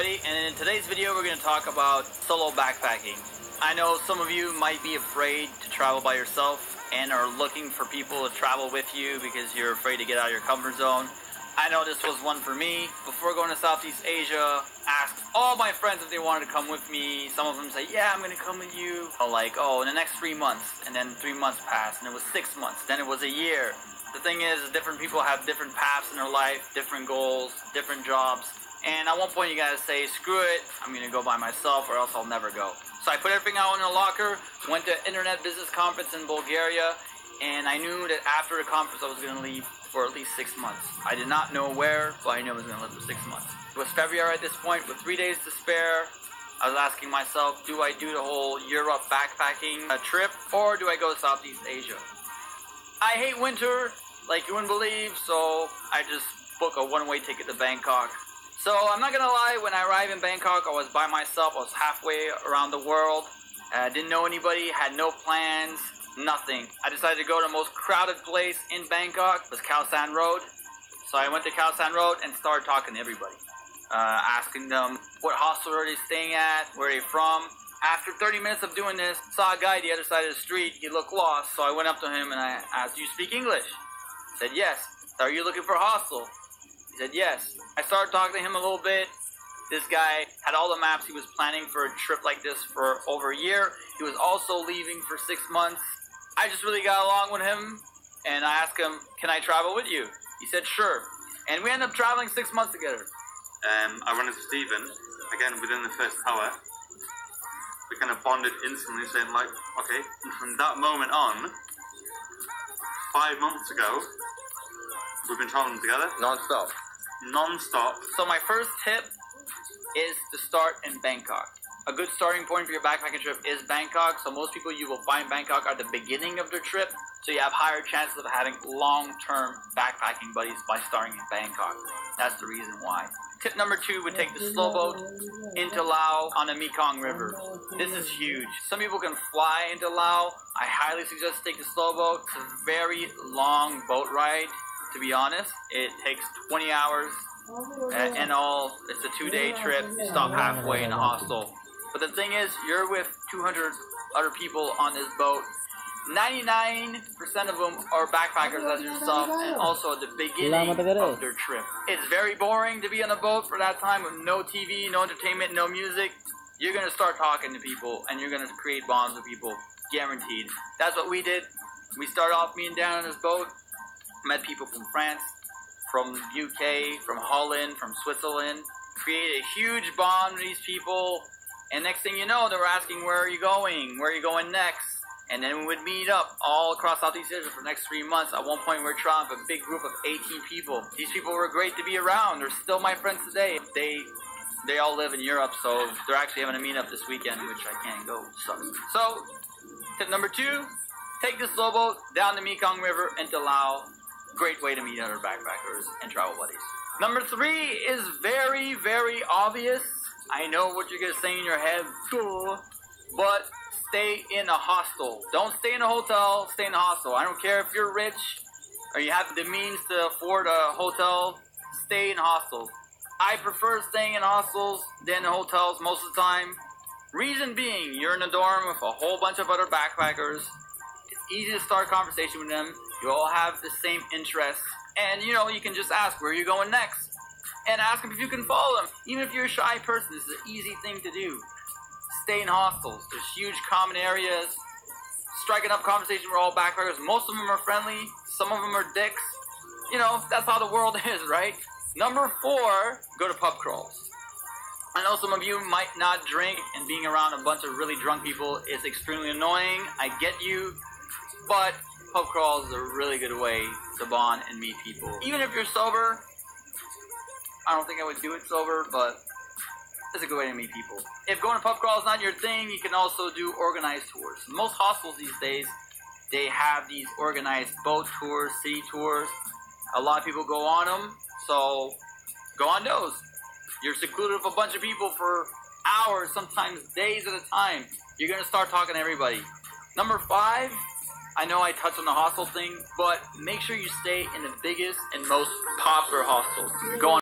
everybody, and in today's video we're going to talk about solo backpacking. I know some of you might be afraid to travel by yourself and are looking for people to travel with you because you're afraid to get out of your comfort zone. I know this was one for me. Before going to Southeast Asia, asked all my friends if they wanted to come with me. Some of them say, yeah, I'm going to come with you. Like, oh, in the next 3 months. And then 3 months passed, and it was 6 months. Then it was a year. The thing is, different people have different paths in their life, different goals, different jobs. And at one point you gotta say, screw it, I'm gonna go by myself or else I'll never go. So I put everything out in a locker, went to Internet Business Conference in Bulgaria, and I knew that after the conference I was gonna leave for at least 6 months. I did not know where, but I knew I was gonna live for 6 months. It was February at this point, with 3 days to spare. I was asking myself, do I do the whole Europe backpacking trip, or do I go to Southeast Asia? I hate winter, like you wouldn't believe, so I just booked a one-way ticket to Bangkok. So I'm not gonna lie, when I arrived in Bangkok, I was by myself. I was halfway around the world. Didn't know anybody, had no plans, nothing. I decided to go to the most crowded place in Bangkok, it was Khao San Road. So I went to Khao San Road and started talking to everybody. Asking them what hostel are they staying at, where are they from. After 30 minutes of doing this, saw a guy the other side of the street. He looked lost, so I went up to him and I asked, do you speak English? He said, yes. So are you looking for a hostel? He said, yes. I started talking to him a little bit. This guy had all the maps. He was planning for a trip like this for over a year. He was also leaving for 6 months. I just really got along with him, and I asked him, can I travel with you? He said, sure. And we ended up traveling 6 months together. I ran into Stephen, again, within the first hour. We kind of bonded instantly, saying like, okay, and from that moment on, 5 months ago, we've been traveling together. Non-stop. Non-stop. So my first tip is to start in Bangkok. A good starting point for your backpacking trip is Bangkok. So most people you will find Bangkok are the beginning of their trip. So you have higher chances of having long-term backpacking buddies by starting in Bangkok. That's the reason why. Tip number 2 would take the slow boat into Laos on the Mekong River. This is huge. Some people can fly into Laos. I highly suggest take the slow boat. It's a very long boat ride, to be honest. It takes 20 hours. In all, it's a 2-day trip. You stop halfway in a hostel. But the thing is, you're with 200 other people on this boat. 99% of them are backpackers as yourself, and also at the beginning of their trip. It's very boring to be on a boat for that time with no TV, no entertainment, no music. You're going to start talking to people, and you're going to create bonds with people, guaranteed. That's what we did. We started off being down on this boat, met people from France, from UK, from Holland, from Switzerland, created a huge bond with these people, and next thing you know, they were asking, where are you going? Where are you going next? And then we would meet up all across Southeast Asia for the next 3 months. At one point, we were traveling with a big group of 18 people. These people were great to be around. They're still my friends today. They all live in Europe, so they're actually having a meetup this weekend, which I can't go. Sucks. So, tip number 2, take the slow boat down the Mekong River into Laos. Great way to meet other backpackers and travel buddies. Number 3 is very, very obvious. I know what you're going to say in your head, but stay in a hostel. Don't stay in a hotel, stay in a hostel. I don't care if you're rich or you have the means to afford a hotel, stay in hostels. I prefer staying in hostels than in hotels most of the time. Reason being, you're in a dorm with a whole bunch of other backpackers. It's easy to start a conversation with them. You all have the same interests. And you know, you can just ask, where are you going next? And ask them if you can follow them. Even if you're a shy person, this is an easy thing to do. Stay in hostels. There's huge common areas. Striking up conversation with all backpackers. Most of them are friendly. Some of them are dicks. You know, that's how the world is, right? Number 4, go to pub crawls. I know some of you might not drink, and being around a bunch of really drunk people is extremely annoying. I get you. But pub crawls is a really good way to bond and meet people. Even if you're sober, I don't think I would do it sober, but it's a good way to meet people. If going to pub crawl is not your thing, you can also do organized tours. Most hostels these days, they have these organized boat tours, city tours. A lot of people go on them, so go on those. You're secluded with a bunch of people for hours, sometimes days at a time. You're going to start talking to everybody. Number 5, I know I touched on the hostel thing, but make sure you stay in the biggest and most popular hostels. Go on